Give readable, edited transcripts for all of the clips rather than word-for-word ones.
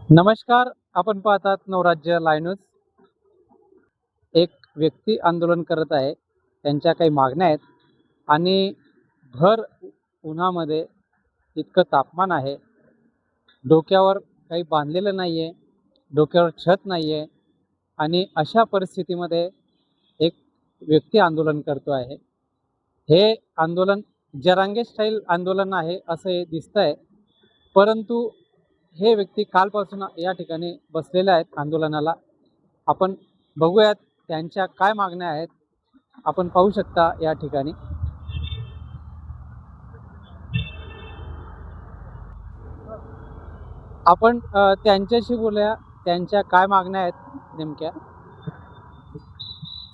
नमस्कार. आपण पाहतात नवराज्य लाईव्ह न्यूज. एक व्यक्ती आंदोलन करत आहे. त्यांच्या काही मागण्या आहेत आणि भर उन्हामध्ये इतकं तापमान आहे. डोक्यावर काही बांधलेलं नाही आहे, डोक्यावर छत नाही आहे आणि अशा परिस्थितीमध्ये एक व्यक्ती आंदोलन करतो आहे. हे आंदोलन जरांगे स्टाईल आंदोलन आहे असं हे दिसतंय, परंतु हे व्यक्ती कालपासून या ठिकाणी बसलेले आहेत आंदोलनाला. आपण बघूयात त्यांच्या काय मागण्या आहेत. आपण पाहू शकता या ठिकाणी. आपण त्यांच्याशी बोलूया, त्यांच्या काय मागण्या आहेत नेमक्या.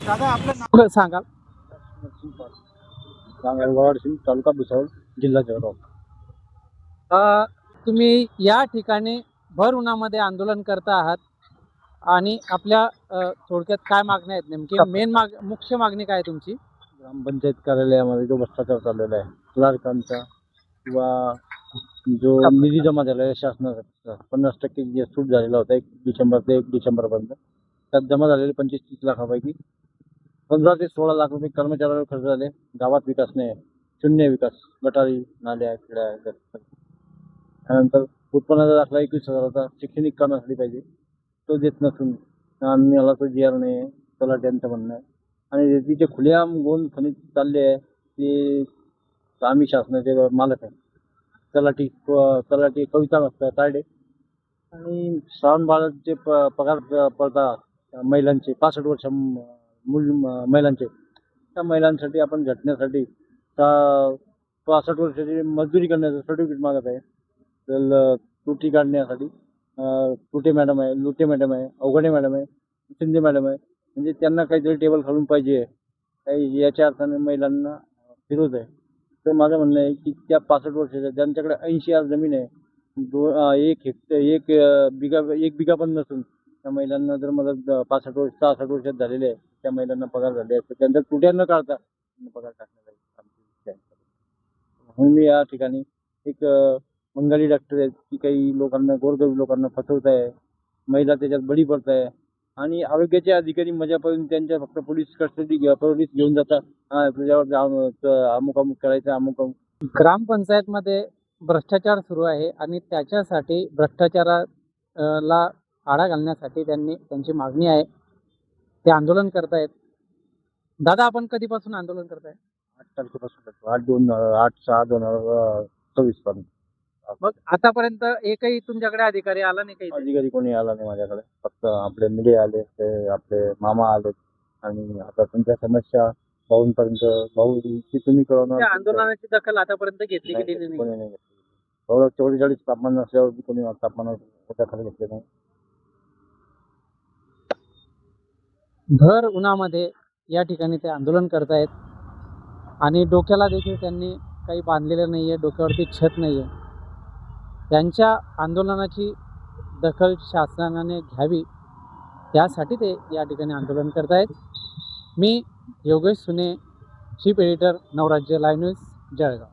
दादा आपलं नाव सांगाल? तालुका भुसावळ, जिल्हा जळगाव. तुम्ही या ठिकाणी भर उन्हामध्ये आंदोलन करता आहात आणि आपल्या थोडक्यात काय मागण्या आहेत नेमकी? मुख्य मागणी काय आहे तुमची? ग्रामपंचायत कार्यालयामध्ये जो भ्रष्टाचार चाललेला आहे क्लार्कांचा किंवा जो निधी जमा झालेला आहे शासनाचा 50% जे सूट झालेला होता 1 डिसेंबर ते 1 डिसेंबरपर्यंत, त्यात जमा झालेले 25-30 लाखापैकी 15 ते 16 लाख रुपये कर्मचाऱ्यावर खर्च झाले. गावात विकास नाही, शून्य विकास, गटारी, नाल्या, खेड्या. त्यानंतर उत्पन्नाचा दाखला 21,000 शैक्षणिक करण्यासाठी पाहिजे, तो देत नसून मला तो जी आर नाही आहे, तलाट्यांचं म्हणणं आहे. आणि तिचे खुलेआम गोंद खनिज चालले आहे ते आम्ही शासनाचे मालक आहे. तलाठी कविता तायडे आणि श्रावण बाळाचे पगार पडता महिलांचे 65 वर्ष महिलांचे, त्या महिलांसाठी आपण झटण्यासाठी 65 वर्षाची मजुरी करण्याचं सर्टिफिकेट मागत आहे. तर त्रुटी काढण्यासाठी तुटे मॅडम आहे, लुटे मॅडम आहे, अवघडे मॅडम आहे, शिंदे मॅडम आहे. म्हणजे त्यांना काहीतरी टेबल घालून पाहिजे काही, याच्या अर्थाने महिलांना विरोध आहे. तर माझं म्हणणं आहे की त्या 65 वर्षाच्या ज्यांच्याकडे 80 आर जमीन आहे, 1 बिघा पण नसून त्या महिलांना जर मला 65 वर्ष 66 वर्षात झालेले आहे, त्या महिलांना पगार झाले आहे, तर त्यांचा तुट्या न काढता पगार टाकण्याचा आमची इच्छा आहे. म्हणून मी या ठिकाणी एक बंगाली डॉक्टर आहेत की काही लोकांना, गोरगरीब लोकांना फसवत आहे, महिला त्याच्यात बळी पडत आहे. आणि आरोग्याचे अधिकारी मजापर्यंत त्यांच्या फक्त पोलीस कस्टडी पोलीस घेऊन जातात, तुझ्यावर अमुक अमुक करायचं, अमुक अमुक. ग्रामपंचायतमध्ये भ्रष्टाचार सुरू आहे आणि त्याच्यासाठी भ्रष्टाचाराला आळा घालण्यासाठी त्यांची मागणी आहे. ते आंदोलन करतायत. दादा आपण कधीपासून आंदोलन करताय? 8 तारखेपासून 8/6/2024 पर्यंत. मग आतापर्यंत एकही तुमच्याकडे अधिकारी आला नाही? काही अधिकारी कोणी आला नाही माझ्याकडे, फक्त आपले मीडिया आले, ते आपले मामा आले. आणि आता तुमच्या समस्या भाऊंची तुम्ही कळवणार. आंदोलनाची दखल आतापर्यंत घेतली की नाही? कोणी नाही घेतली. 44 तापमान नसल्यावर कोणी तापमानावर दखल घेतली नाही. भर उन्हामध्ये या ठिकाणी ते आंदोलन करतायत आणि डोक्याला देखील त्यांनी काही बांधलेलं नाही आहे, डोक्यावरती छत नाही आहे. त्यांच्या आंदोलनाची दखल शासनाने घ्यावी यासाठी ते या ठिकाणी आंदोलन करतायत. मी Yogesh Sune, chief editor, Navrajya live news, Jalgaon.